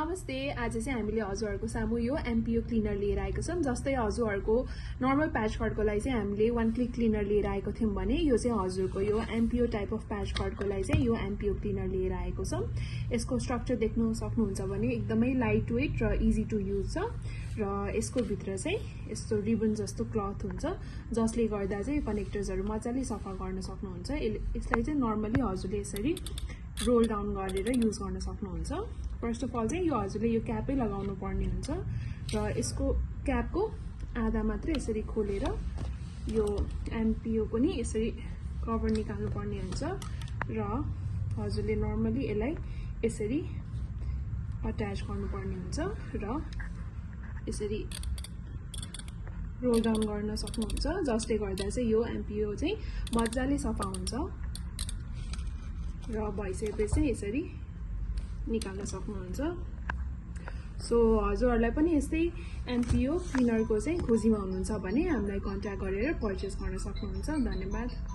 नमस्ते। आज चाहिँ हामीले हजुरहरुको सामु यो एमपीओ क्लिनर लिएर आएको छौं। जस्तै हजुरहरुको नर्मल प्याच कार्डको लागि चाहिँ हामीले वन क्लिक क्लिनर लिएर आएको थियौं भने यो चाहिँ हजुरको यो एमपीओ टाइप अफ प्याच कार्डको लागि चाहिँ यो एमपीओ क्लिनर लिएर आएको छौं। यसको स्ट्रक्चर देख्नु सक्नुहुन्छ भने एकदमै लाइट वेट र इजी टु युज छ र यसको भित्र चाहिँ यस्तो रिबन जस्तो क्लथ हुन्छ जसले गर्दा चाहिँ कनेक्टर्सहरु मजाले सफा गर्न सक्नुहुन्छ। यसलाई चाहिँ नर्मली हजुरले यसरी रोल डाउन गरेर युज गर्न सक्नुहुन्छ। फर्स्ट अफ अल चाहिँ यो हजुरले यो क्यापै लगाउनु पर्ने हुन्छ र यसको क्यापको आधा मात्र यसरी खोलेर यो एमपीओ पनि यसरी कभर निकाल्नु पर्ने हुन्छ र हजुरले नर्मली यसलाई यसरी अट्याच गर्नु पर्ने हुन्छ र यसरी रोल डाउन गर्न सक्नुहुन्छ जसले गर्दा चाहिँ यो एमपीओ चाहिँ मजाले सफा हुन्छ र भइसकेपछि यसरी निकाल्न सक्नुहुन्छ। सो हजुरहरुलाई पनि यस्तै एमपीओ क्लिनरको चाहिँ खोजीमा हुनुहुन्छ भने हामीलाई कन्ट्याक्ट गरेर पर्चेस गर्न सक्नुहुन्छ। धन्यवाद।